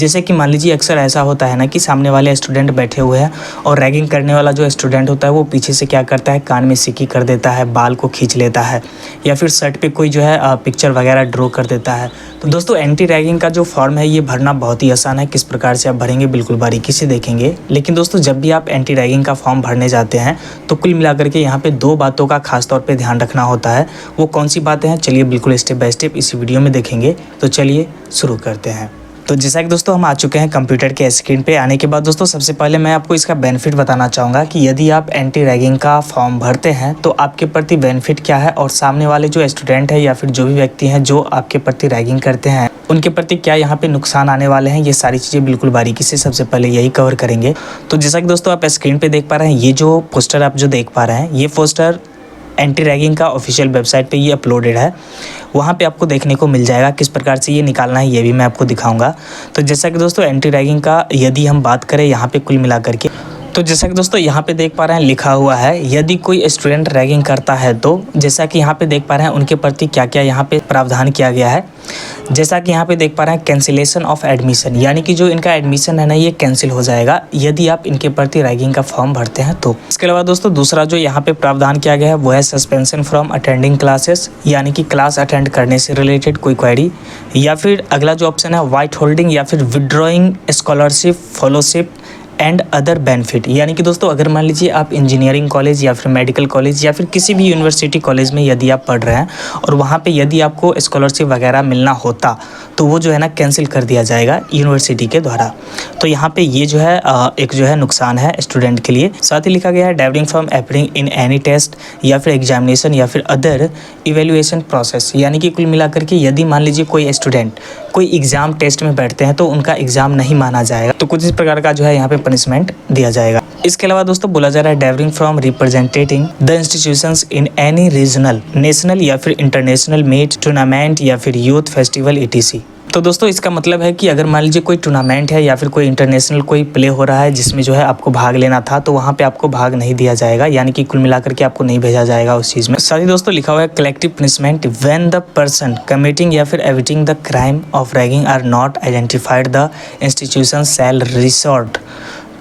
जैसे कि मान लीजिए अक्सर ऐसा होता है ना कि सामने वाले स्टूडेंट बैठे हुए हैं और रैगिंग करने वाला जो स्टूडेंट होता है वो पीछे से क्या करता है, कान में सिक्की कर देता है, बाल को खींच लेता है या फिर शर्ट पे कोई जो है पिक्चर वगैरह ड्रॉ कर देता है। तो दोस्तों एंटी रैगिंग का जो फॉर्म है ये भरना बहुत ही आसान है। किस प्रकार से आप भरेंगे बिल्कुल बारीकी से देखेंगे। लेकिन दोस्तों जब भी आप एंटी रैगिंग का फॉर्म भरने जाते हैं तो कुल मिलाकर के यहाँ पे 2 बातों का खास तौर पे ध्यान रखना होता है। वो कौन सी बातें हैं, चलिए बिल्कुल स्टेप बाय स्टेप इस वीडियो में देखेंगे। तो चलिए शुरू करते हैं। तो जैसा कि दोस्तों हम आ चुके हैं कंप्यूटर के स्क्रीन पे। आने के बाद दोस्तों सबसे पहले मैं आपको इसका बेनिफिट बताना चाहूँगा कि यदि आप एंटी रैगिंग का फॉर्म भरते हैं तो आपके प्रति बेनिफिट क्या है और सामने वाले जो स्टूडेंट है या फिर जो भी व्यक्ति हैं जो आपके प्रति रैगिंग करते हैं उनके प्रति क्या यहाँ पे नुकसान आने वाले हैं, ये सारी चीज़ें बिल्कुल बारीकी से सबसे पहले यही कवर करेंगे। तो जैसा कि दोस्तों आप स्क्रीन पे देख पा रहे हैं, ये जो पोस्टर आप जो देख पा रहे हैं ये पोस्टर एंटी रैगिंग का ऑफिशियल वेबसाइट पे ये अपलोडेड है। वहाँ पे आपको देखने को मिल जाएगा किस प्रकार से ये निकालना है, ये भी मैं आपको दिखाऊंगा। तो जैसा कि दोस्तों एंटी रैगिंग का यदि हम बात करें यहाँ पे कुल मिला करके, तो जैसा कि दोस्तों यहाँ पे देख पा रहे हैं लिखा हुआ है यदि कोई स्टूडेंट रैगिंग करता है तो जैसा कि यहाँ पे देख पा रहे हैं उनके प्रति क्या क्या यहाँ पे प्रावधान किया गया है। जैसा कि यहाँ पे देख पा रहे हैं कैंसिलेशन ऑफ एडमिशन, यानी कि जो इनका एडमिशन है ना ये कैंसिल हो जाएगा यदि आप इनके प्रति रैगिंग का फॉर्म भरते हैं तो। इसके अलावा दोस्तों दूसरा जो यहाँ पे प्रावधान किया गया है वो है सस्पेंशन फ्रॉम अटेंडिंग क्लासेस, यानी कि क्लास अटेंड करने से रिलेटेड कोई क्वेरी, या फिर अगला जो ऑप्शन है वाइट होल्डिंग या फिर withdrawing scholarship fellowship and other benefit. यानी कि दोस्तों अगर मान लीजिए आप इंजीनियरिंग कॉलेज या फिर मेडिकल कॉलेज या फिर किसी भी यूनिवर्सिटी कॉलेज में यदि आप पढ़ रहे हैं और वहाँ पे यदि आपको स्कॉलरशिप वगैरह मिलना होता तो वो जो है ना कैंसिल कर दिया जाएगा यूनिवर्सिटी के द्वारा। तो यहाँ पे ये जो है एक जो है नुकसान है स्टूडेंट के लिए। साथ ही लिखा गया है debarring from appearing in any test या फिर एग्जामिनेशन या फिर अदर इवेल्युएशन प्रोसेस, यानी कि कुल मिलाकर के यदि मान लीजिए कोई स्टूडेंट कोई एग्जाम टेस्ट में बैठते हैं तो उनका एग्जाम नहीं माना जाएगा, तो कुछ इस प्रकार का जो है यहाँ पे पनिशमेंट दिया जाएगा। इसके अलावा दोस्तों बोला जा रहा है debarring from representing the institutions in any regional national या फिर इंटरनेशनल मीट टूर्नामेंट या फिर यूथ फेस्टिवल ईटीसी। तो दोस्तों इसका मतलब है कि अगर मान लीजिए कोई टूर्नामेंट है या फिर कोई इंटरनेशनल कोई प्ले हो रहा है जिसमें जो है आपको भाग लेना था तो वहाँ पे आपको भाग नहीं दिया जाएगा, यानी कि कुल मिलाकर के आपको नहीं भेजा जाएगा उस चीज़ में। साथ ही दोस्तों लिखा हुआ है collective punishment when the person committing या फिर abetting the crime of ragging are not identified the institution shall resort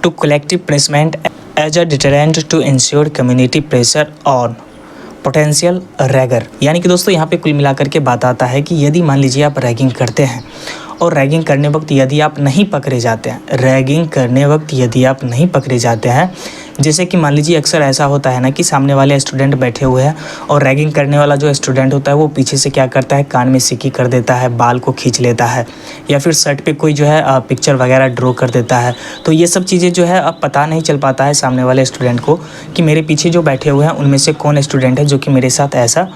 to collective punishment as a deterrent to ensure community pressure on potential ragger. यानी कि दोस्तों यहाँ पे कुल मिलाकर के बात आता है कि यदि मान लीजिए आप रैगिंग करते हैं और रैगिंग करने वक्त यदि आप नहीं पकड़े जाते हैं, रैगिंग करने वक्त यदि आप नहीं पकड़े जाते हैं, जैसे कि मान लीजिए अक्सर ऐसा होता है ना कि सामने वाले स्टूडेंट बैठे हुए हैं और रैगिंग करने वाला जो स्टूडेंट होता है वो पीछे से क्या करता है, कान में सिक्की कर देता है, बाल को खींच लेता है या फिर शर्ट पे कोई जो है पिक्चर वगैरह ड्रॉ कर देता है। तो ये सब चीज़ें जो है अब पता नहीं चल पाता है सामने वाले स्टूडेंट को कि मेरे पीछे जो बैठे हुए हैं उनमें से कौन स्टूडेंट है जो कि मेरे साथ ऐसा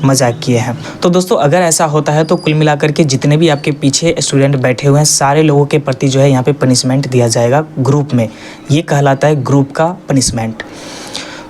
मजाक किए हैं। तो दोस्तों अगर ऐसा होता है तो कुल मिलाकर के जितने भी आपके पीछे स्टूडेंट बैठे हुए हैं सारे लोगों के प्रति जो है यहाँ पे पनिशमेंट दिया जाएगा ग्रुप में। ये कहलाता है ग्रुप का पनिशमेंट।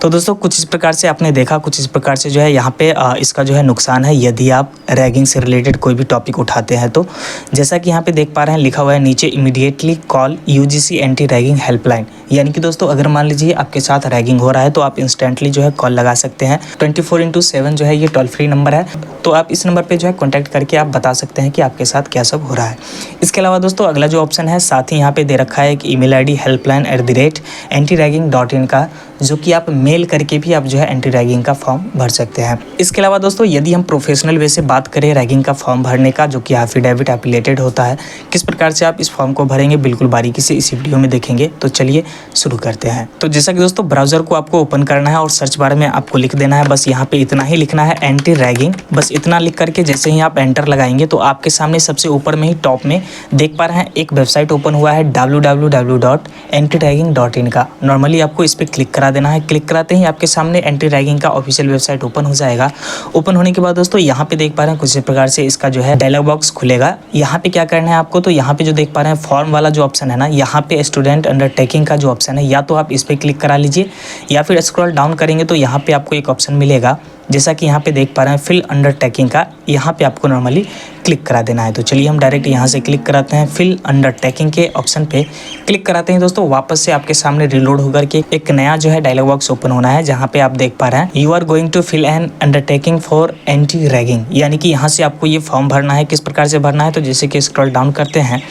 तो दोस्तों कुछ इस प्रकार से आपने देखा, कुछ इस प्रकार से जो है यहाँ पे इसका जो है नुकसान है यदि आप रैगिंग से रिलेटेड कोई भी टॉपिक उठाते हैं तो। जैसा कि यहाँ पे देख पा रहे हैं लिखा हुआ है नीचे immediately call UGC anti ragging helpline, यानी कि दोस्तों अगर मान लीजिए आपके साथ रैगिंग हो रहा है तो आप इंस्टेंटली जो है कॉल लगा सकते हैं। 24/7 जो है ये टोल फ्री नंबर है, तो आप इस नंबर पर जो है कॉन्टैक्ट करके आप बता सकते हैं कि आपके साथ क्या सब हो रहा है। इसके अलावा दोस्तों अगला जो ऑप्शन है साथ ही यहाँ पे दे रखा है एक ईमेल ID helpline@antirragging.in का, जो कि आप मेल करके भी आप जो है एंटी रैगिंग का फॉर्म भर सकते हैं। इसके अलावा दोस्तों यदि हम प्रोफेशनल वे से बात करें रैगिंग का फॉर्म भरने का, जो कि एफिडेविट एप्लीकेटेड होता है, किस प्रकार से आप इस फॉर्म को भरेंगे बिल्कुल बारीकी से इस वीडियो में देखेंगे। तो चलिए शुरू करते हैं। तो जैसा कि दोस्तों ब्राउजर को आपको ओपन करना है और सर्च बार में आपको लिख देना है, बस यहाँ पे इतना ही लिखना है एंटी रैगिंग। बस इतना लिख करके जैसे ही आप एंटर लगाएंगे तो आपके सामने सबसे ऊपर में ही टॉप में देख पा रहे हैं एक वेबसाइट ओपन हुआ है www.antiragging.in का। नॉर्मली आपको इस पर क्लिक करा देना है। क्लिक कराते ही आपके सामने एंटी रैगिंग का ऑफिशियल वेबसाइट ओपन हो जाएगा। ओपन होने के बाद दोस्तों यहाँ पे देख पा रहे हैं कुछ इस प्रकार से इसका जो है डायलॉग बॉक्स खुलेगा। यहाँ पे क्या करना है आपको, तो यहाँ पे जो देख पा रहे हैं फॉर्म वाला जो ऑप्शन है ना, यहाँ पे स्टूडेंट अंडरटेकिंग का जो ऑप्शन है, या तो आप इस पर क्लिक करा लीजिए या फिर स्क्रॉल डाउन करेंगे तो यहाँ पे आपको एक ऑप्शन मिलेगा जैसा कि यहाँ पे देख पा रहे हैं फिल अंडरटेकिंग का। यहाँ पे आपको नॉर्मली क्लिक करा देना है। तो चलिए हम डायरेक्ट यहाँ से क्लिक कराते हैं फिल अंडरटेकिंग के ऑप्शन पे क्लिक कराते हैं दोस्तों। वापस से आपके सामने रिलोड होकर के एक नया जो है डायलॉग बॉक्स ओपन होना है, जहाँ पे आप देख पा रहे हैं you are going to fill an undertaking for anti ragging, यानी कि यहाँ से आपको ये फॉर्म भरना है। किस प्रकार से भरना है, तो जैसे कि स्क्रॉल डाउन करते हैं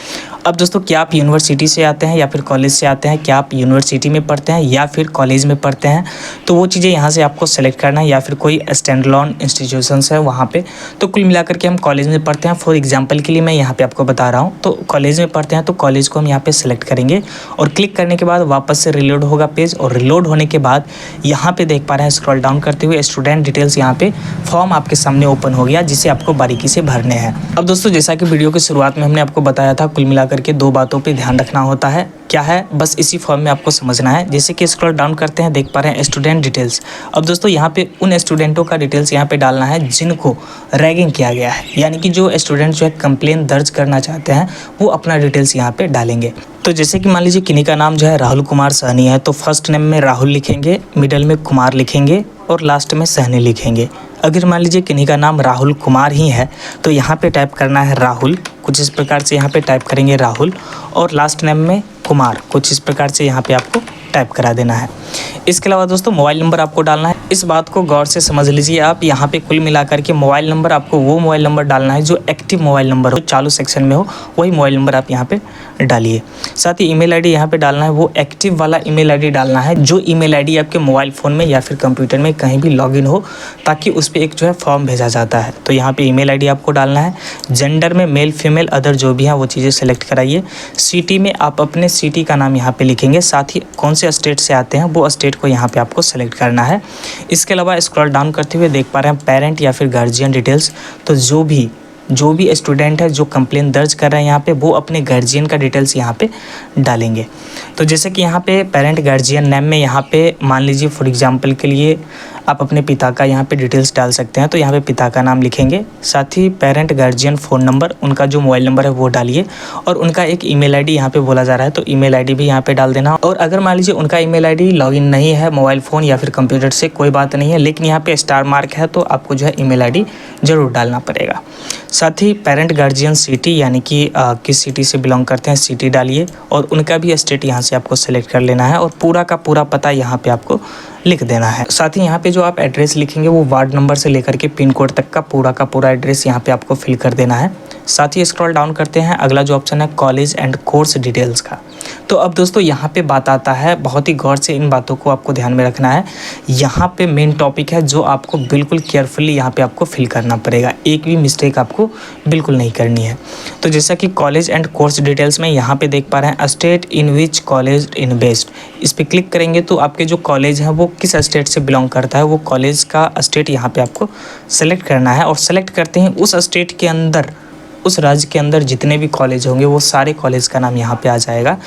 अब दोस्तों क्या आप यूनिवर्सिटी से आते हैं या फिर कॉलेज से आते हैं, क्या आप यूनिवर्सिटी में पढ़ते हैं या फिर कॉलेज में पढ़ते हैं, तो वो चीज़ें यहाँ से आपको सेलेक्ट करना है, या फिर कोई स्टैंड अलोन इंस्टीट्यूशंस है वहाँ पे। तो कुल मिलाकर के हम कॉलेज में पढ़ते हैं, फॉर एग्जांपल के लिए मैं यहाँ पे आपको बता रहा हूँ। तो कॉलेज में पढ़ते हैं तो कॉलेज को हम यहाँ पे सेलेक्ट करेंगे और क्लिक करने के बाद वापस से रिलोड होगा पेज, और रिलोड होने के बाद यहाँ पे देख पा रहे हैं स्क्रॉल डाउन करते हुए स्टूडेंट डिटेल्स, यहाँ पे फॉर्म आपके सामने ओपन हो गया जिसे आपको बारीकी से भरने हैं। अब दोस्तों जैसा कि वीडियो की शुरुआत में हमने आपको बताया था, कुल मिलाकर के 2 बातों पे ध्यान रखना होता है। क्या है, बस इसी फॉर्म में आपको समझना है। जैसे कि स्क्रॉल डाउन करते हैं, देख पा रहे हैं स्टूडेंट डिटेल्स। अब दोस्तों यहाँ पे उन स्टूडेंटों का डिटेल्स यहाँ पे डालना है जिनको रैगिंग किया गया है, यानी कि जो स्टूडेंट जो है कंप्लेन दर्ज करना चाहते हैं वो अपना डिटेल्स यहाँ पे डालेंगे। तो जैसे कि मान लीजिए किन्हीं का नाम जो है राहुल कुमार सहनी है, तो फर्स्ट नेम में राहुल लिखेंगे, मिडल में कुमार लिखेंगे और लास्ट में सहनी लिखेंगे। अगर मान लीजिए किन्हीं का नाम राहुल कुमार ही है तो यहाँ पे टाइप करना है राहुल, कुछ इस प्रकार से यहाँ पे टाइप करेंगे राहुल, और लास्ट नेम में कुमार, कुछ इस प्रकार से यहाँ पे आपको टाइप करा देना है। इसके अलावा दोस्तों मोबाइल नंबर आपको डालना है। इस बात को गौर से समझ लीजिए आप, यहाँ पे कुल मिलाकर के मोबाइल नंबर आपको वो मोबाइल नंबर डालना है जो एक्टिव मोबाइल नंबर हो, चालू सेक्शन में हो, वही मोबाइल नंबर आप यहाँ पे डालिए। साथ ही ईमेल आईडी यहाँ पे डालना है, वो एक्टिव वाला ईमेल आईडी डालना है जो ईमेल आईडी आपके मोबाइल फ़ोन में या फिर कंप्यूटर में कहीं भी लॉगिन हो, ताकि उस पर एक जो है फॉर्म भेजा जाता है। तो यहाँ पे ईमेल आईडी आपको डालना है। जेंडर में मेल फीमेल अदर जो भी हैं वो चीज़ें सेलेक्ट कराइए। सिटी में आप अपने सिटी का नाम यहाँ पे लिखेंगे, साथ ही कौन से स्टेट से आते हैं वो स्टेट को यहाँ पे आपको सेलेक्ट करना है। इसके अलावा स्क्रॉल डाउन करते हुए देख पा रहे हैं पेरेंट या फिर गार्जियन डिटेल्स। तो जो भी स्टूडेंट है जो कंप्लेन दर्ज कर रहे हैं यहाँ पे, वो अपने गार्जियन का डिटेल्स यहाँ पे डालेंगे। तो जैसे कि यहाँ पे पेरेंट गार्जियन नेम में यहाँ पे मान लीजिए फॉर एग्जांपल के लिए आप अपने पिता का यहाँ पे डिटेल्स डाल सकते हैं, तो यहाँ पे पिता का नाम लिखेंगे। साथ ही पेरेंट गार्जियन फ़ोन नंबर, उनका जो मोबाइल नंबर है वो डालिए, और उनका एक ईमेल आईडी यहाँ पे बोला जा रहा है तो ईमेल आईडी भी यहाँ पे डाल देना। और अगर मान लीजिए उनका ईमेल आईडी लॉगिन नहीं है मोबाइल फ़ोन या फिर कंप्यूटर से, कोई बात नहीं है, लेकिन यहाँ पे स्टार मार्क है तो आपको जो है ईमेल आईडी ज़रूर डालना पड़ेगा। साथ ही पेरेंट गार्जियन सिटी, यानी कि किस सिटी से बिलोंग करते हैं सिटी डालिए, और उनका भी स्टेट यहाँ से आपको सेलेक्ट कर लेना है, और पूरा का पूरा पता यहाँ पे आपको लिख देना है। साथ ही यहाँ पे जो आप एड्रेस लिखेंगे वो वार्ड नंबर से लेकर के पिन कोड तक का पूरा एड्रेस यहाँ पे आपको फिल कर देना है। साथ ही स्क्रॉल डाउन करते हैं, अगला जो ऑप्शन है कॉलेज एंड कोर्स डिटेल्स का। तो अब दोस्तों यहाँ पे बात आता है, बहुत ही गौर से इन बातों को आपको ध्यान में रखना है। यहाँ पे मेन टॉपिक है जो आपको बिल्कुल केयरफुली यहाँ पे आपको फिल करना पड़ेगा, एक भी मिस्टेक आपको बिल्कुल नहीं करनी है। तो जैसा कि कॉलेज एंड कोर्स डिटेल्स में यहाँ पे देख पा रहे हैं state in which college in based, इस पर क्लिक करेंगे तो आपके जो कॉलेज है वो किस स्टेट से बिलोंग करता है, वो कॉलेज का स्टेट यहाँ पे आपको सेलेक्ट करना है। और सेलेक्ट करते हैं उस स्टेट के अंदर, उस राज्य के अंदर जितने भी कॉलेज होंगे वो सारे कॉलेज का नाम यहाँ पे आ जाएगा।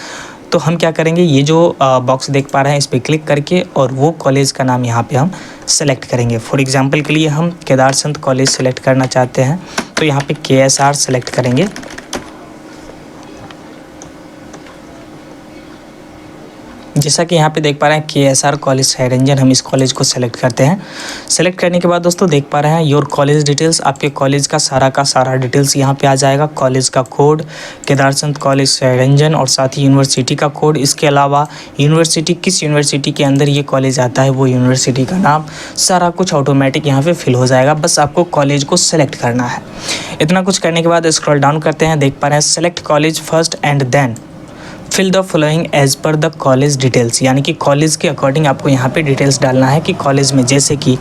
तो हम क्या करेंगे, ये जो बॉक्स देख पा रहे हैं इस पर क्लिक करके और वो कॉलेज का नाम यहाँ पे हम सेलेक्ट करेंगे। फॉर एग्जांपल के लिए हम केदार संत कॉलेज सेलेक्ट करना चाहते हैं, तो यहाँ पे KSR सेलेक्ट करेंगे। जैसा कि यहाँ पे देख पा रहे हैं KSR कॉलेज सायरंजन, हम इस कॉलेज को सेलेक्ट करते हैं। सेलेक्ट करने के बाद दोस्तों देख पा रहे हैं योर कॉलेज डिटेल्स, आपके कॉलेज का सारा डिटेल्स यहाँ पे आ जाएगा। कॉलेज का कोड केदार संत कॉलेज सायरंजन, और साथ ही यूनिवर्सिटी का कोड। इसके अलावा यूनिवर्सिटी, किस यूनिवर्सिटी के अंदर ये कॉलेज आता है वो यूनिवर्सिटी का नाम, सारा कुछ ऑटोमेटिक यहाँ पे फिल हो जाएगा। बस आपको कॉलेज को सेलेक्ट करना है। इतना कुछ करने के बाद स्क्रॉल डाउन करते हैं, देख पा रहे हैं select college first and then fill the following as per the college details, यानी कि कॉलेज के अकॉर्डिंग आपको यहाँ पे डिटेल्स डालना है कि कॉलेज में, जैसे कि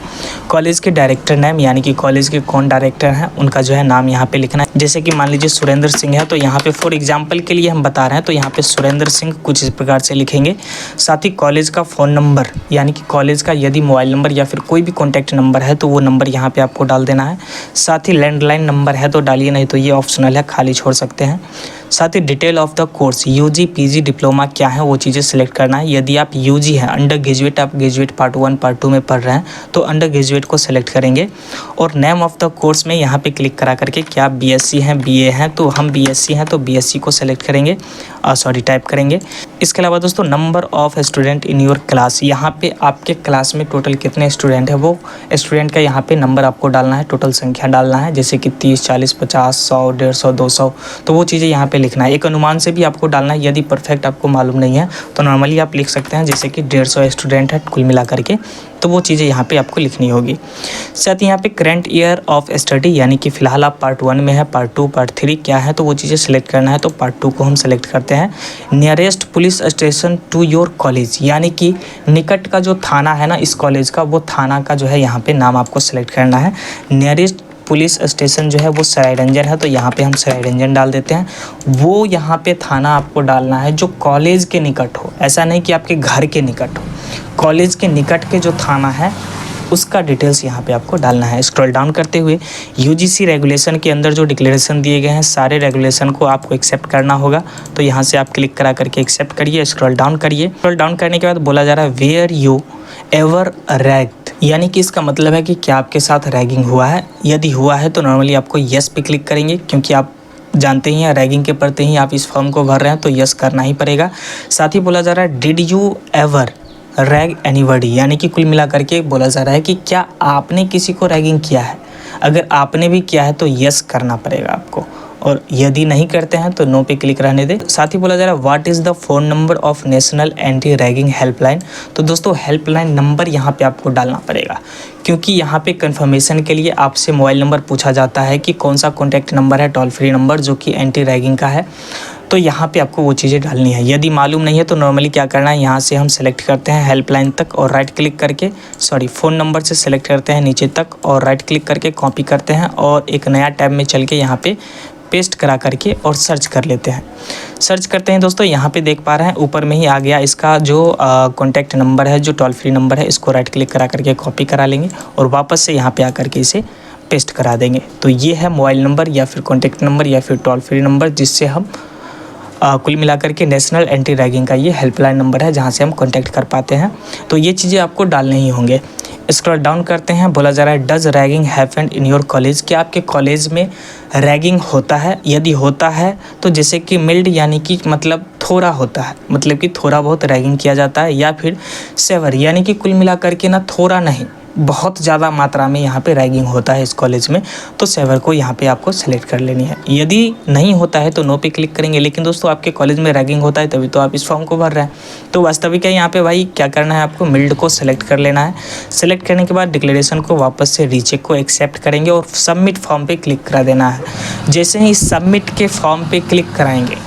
कॉलेज के डायरेक्टर नेम, यानी कि कॉलेज के कौन डायरेक्टर हैं उनका जो है नाम यहाँ पे लिखना है। जैसे कि मान लीजिए सुरेंद्र सिंह है तो यहाँ पे फॉर एग्जांपल के लिए हम बता रहे हैं तो यहाँ पे सुरेंद्र सिंह कुछ इस प्रकार से लिखेंगे। साथ ही कॉलेज का फ़ोन नंबर, यानी कि कॉलेज का यदि मोबाइल नंबर या फिर कोई भी कॉन्टैक्ट नंबर है तो वो नंबर यहाँ पर आपको डाल देना है। साथ ही लैंडलाइन नंबर है तो डालिए, नहीं तो ये ऑप्शनल है, खाली छोड़ सकते हैं। साथ ही detail of the course, UG PG diploma क्या है वो चीज़ें सेलेक्ट करना है। यदि आप UG हैं, अंडर ग्रेजुएट, आप ग्रेजुएट पार्ट 1 पार्ट 2 में पढ़ रहे हैं तो अंडर ग्रेजुएट को सेलेक्ट करेंगे। और नेम ऑफ द कोर्स में यहाँ पे क्लिक करा करके क्या आप BSc हैं, BA हैं, तो हम BSc हैं तो BSc को सेलेक्ट करेंगे, टाइप करेंगे। इसके अलावा दोस्तों number of student in your class, यहाँ पे आपके क्लास में टोटल कितने स्टूडेंट हैं वो स्टूडेंट का यहाँ पे नंबर आपको डालना है, टोटल संख्या डालना है, जैसे कि 30, 40, 50, 100, 150, 200, तो वो चीज़ें यहाँ पे लिखना है। एक अनुमान से भी आपको डालना है, यदि परफेक्ट आपको मालूम नहीं है तो नॉर्मली आप लिख सकते हैं जैसे कि 150 स्टूडेंट है कुल मिला करके, तो वो चीज़ें यहाँ पे आपको लिखनी होगी। साथ ही यहाँ पे करंट ईयर ऑफ स्टडी यानी कि फ़िलहाल आप पार्ट 1 में है, पार्ट 2 पार्ट 3 क्या है, तो वो चीज़ें सेलेक्ट करना है। तो पार्ट 2 को हम सेलेक्ट करते हैं। Nearest police station to your college यानी कि निकट का जो थाना है ना इस कॉलेज का, वो थाना का जो है यहाँ पे नाम आपको सेलेक्ट करना है। नियरेस्ट पुलिस स्टेशन जो है वो सरायरंजन है, तो यहाँ पे हम सरायरंजन डाल देते हैं। वो यहाँ पे थाना आपको डालना है जो कॉलेज के निकट हो, ऐसा नहीं कि आपके घर के निकट हो, कॉलेज के निकट के जो थाना है उसका डिटेल्स यहाँ पे आपको डालना है। स्क्रॉल डाउन करते हुए यूजीसी रेगुलेशन के अंदर जो डिक्लेरेशन दिए गए हैं सारे रेगुलेशन को आपको एक्सेप्ट करना होगा। तो यहाँ से आप क्लिक करा करके एक्सेप्ट करिए, स्क्रॉल डाउन करिए। स्क्रॉल डाउन करने के बाद बोला जा रहा है वेयर यू एवर रैग्ड, यानी कि इसका मतलब है कि क्या आपके साथ रैगिंग हुआ है। यदि हुआ है तो नॉर्मली आपको यस पे क्लिक करेंगे, क्योंकि आप जानते ही हैं रैगिंग के प्रति ही आप इस फॉर्म को भर रहे हैं, तो यस करना ही पड़ेगा। साथ ही बोला जा रहा है did you ever rag anybody, यानी कि कुल मिला करके बोला जा रहा है कि क्या आपने किसी को रैगिंग किया है। अगर आपने भी किया है तो यस करना पड़ेगा आपको, और यदि नहीं करते हैं तो नो पे क्लिक रहने दें। साथ ही बोला जा रहा है what is the phone number of national anti ragging helpline. तो दोस्तों हेल्पलाइन नंबर यहाँ पे आपको डालना पड़ेगा, क्योंकि यहाँ पे कंफर्मेशन के लिए आपसे मोबाइल नंबर पूछा जाता है कि कौन सा कॉन्टैक्ट नंबर है टोल फ्री नंबर जो कि एंटी रैगिंग का है। तो यहाँ पे आपको वो चीज़ें डालनी है। यदि मालूम नहीं है तो नॉर्मली क्या करना है, यहाँ से हम सेलेक्ट करते हैं हेल्पलाइन तक और राइट क्लिक करके फ़ोन नंबर से सेलेक्ट करते हैं नीचे तक और राइट क्लिक करके कॉपी करते हैं और एक नया टैब में चल के यहाँ पे पेस्ट करा करके और सर्च कर लेते हैं। सर्च करते हैं दोस्तों, यहाँ पे देख पा रहे हैं ऊपर में ही आ गया इसका जो कॉन्टैक्ट नंबर है, जो टोल फ्री नंबर है, इसको राइट क्लिक करा करके कॉपी करा लेंगे और वापस से यहाँ पे आकर के इसे पेस्ट करा देंगे। तो ये है मोबाइल नंबर या फिर कॉन्टैक्ट नंबर या फिर टोल फ्री नंबर जिससे हम कुल मिलाकर के नेशनल एंटी रैगिंग का ये हेल्पलाइन नंबर है जहाँ से हम कॉन्टैक्ट कर पाते हैं। तो ये चीज़ें आपको डालने ही होंगे। स्क्रॉल डाउन करते हैं, बोला जा रहा है does ragging happen in your college, क्या आपके कॉलेज में रैगिंग होता है। यदि होता है तो जैसे कि मिल्ड यानी कि मतलब थोड़ा होता है, मतलब कि थोड़ा बहुत रैगिंग किया जाता है, या फिर सेवर यानी कि कुल मिलाकर के ना थोड़ा नहीं बहुत ज़्यादा मात्रा में यहाँ पे रैगिंग होता है इस कॉलेज में, तो सेवर को यहाँ पे आपको सेलेक्ट कर लेनी है। यदि नहीं होता है तो नो पे क्लिक करेंगे। लेकिन दोस्तों आपके कॉलेज में रैगिंग होता है तभी तो आप इस फॉर्म को भर रहे हैं। तो वास्तविक है यहाँ पे भाई क्या करना है, आपको मिल्ड को सेलेक्ट कर लेना है। सेलेक्ट करने के बाद डिक्लेरेशन को वापस से रीचेक को एक्सेप्ट करेंगे और सबमिट फॉर्म पर क्लिक करा देना है। जैसे ही सबमिट के फॉर्म पर क्लिक कराएँगे,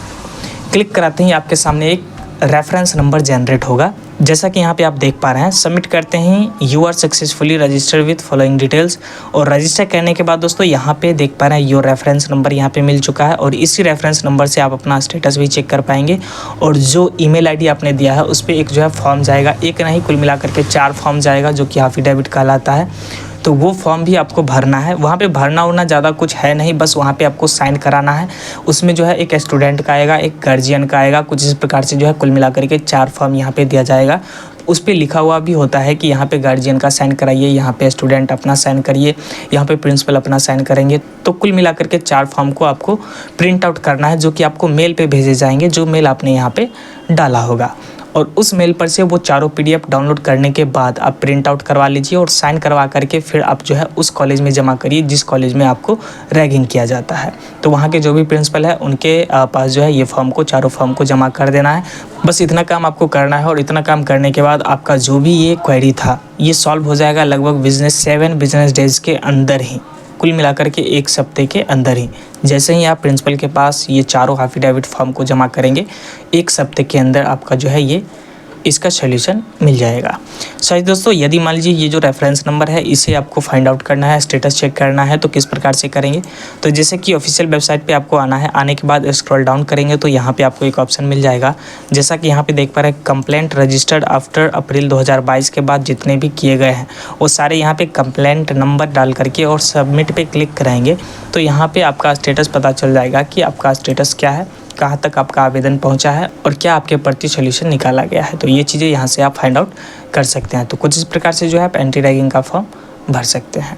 क्लिक कराते ही आपके सामने एक रेफरेंस नंबर जनरेट होगा, जैसा कि यहाँ पे आप देख पा रहे हैं। सबमिट करते ही you are successfully registered with following details, और रजिस्टर करने के बाद दोस्तों यहाँ पे देख पा रहे हैं योर रेफरेंस नंबर यहाँ पे मिल चुका है और इसी रेफरेंस नंबर से आप अपना स्टेटस भी चेक कर पाएंगे। और जो ईमेल आईडी आपने दिया है उस पर एक जो है फॉर्म जाएगा, एक नहीं कुल मिलाकर के 4 फॉर्म जाएगा जो कि एफिडेविट कहलाता है। तो वो फॉर्म भी आपको भरना है। वहाँ पे भरना उना ज़्यादा कुछ है नहीं, बस वहाँ पे आपको साइन कराना है। उसमें जो है एक स्टूडेंट का आएगा, एक गार्जियन का आएगा, कुछ इस प्रकार से जो है कुल मिलाकर के 4 फॉर्म यहाँ पे दिया जाएगा। उस पे लिखा हुआ भी होता है कि यहाँ पे गार्जियन का साइन कराइए, यहाँ पे स्टूडेंट अपना साइन करिए, यहाँ पे प्रिंसिपल अपना साइन करेंगे। तो कुल मिलाकर के 4 फॉर्म को आपको प्रिंट आउट करना है, जो कि आपको मेल पे भेजे जाएंगे, जो मेल आपने यहाँ पे डाला होगा। और उस मेल पर से वो चारों PDF डाउनलोड करने के बाद आप प्रिंट आउट करवा लीजिए और साइन करवा करके फिर आप जो है उस कॉलेज में जमा करिए जिस कॉलेज में आपको रैगिंग किया जाता है। तो वहाँ के जो भी प्रिंसिपल है उनके पास जो है ये फॉर्म को, चारों फॉर्म को जमा कर देना है। बस इतना काम आपको करना है और इतना काम करने के बाद आपका जो भी ये क्वेरी था ये सॉल्व हो जाएगा लगभग 7 बिजनेस डेज के अंदर ही, कुल मिलाकर के 1 हफ्ते के अंदर ही। जैसे ही आप प्रिंसिपल के पास ये चारों एफिडेविट फॉर्म को जमा करेंगे 1 हफ्ते के अंदर आपका जो है ये इसका सॉल्यूशन मिल जाएगा। सही दोस्तों, यदि मान लीजिए ये जो रेफरेंस नंबर है इसे आपको फाइंड आउट करना है, स्टेटस चेक करना है, तो किस प्रकार से करेंगे। तो जैसे कि ऑफिशियल वेबसाइट पे आपको आना है, आने के बाद स्क्रॉल डाउन करेंगे तो यहाँ पे आपको एक ऑप्शन मिल जाएगा, जैसा कि यहाँ पे देख पा रहे हैं कंप्लेंट रजिस्टर्ड आफ्टर अप्रैल 2022 के बाद जितने भी किए गए हैं वो सारे यहाँ पे कंप्लेंट नंबर डाल करके और सबमिट पे क्लिक कराएंगे तो यहाँ पे आपका स्टेटस पता चल जाएगा कि आपका स्टेटस क्या है, कहाँ तक आपका आवेदन पहुँचा है और क्या आपके प्रति सॉल्यूशन निकाला गया है। तो ये चीज़ें यहाँ से आप फाइंड आउट कर सकते हैं। तो कुछ इस प्रकार से जो है आप एंटी रैगिंग का फॉर्म भर सकते हैं।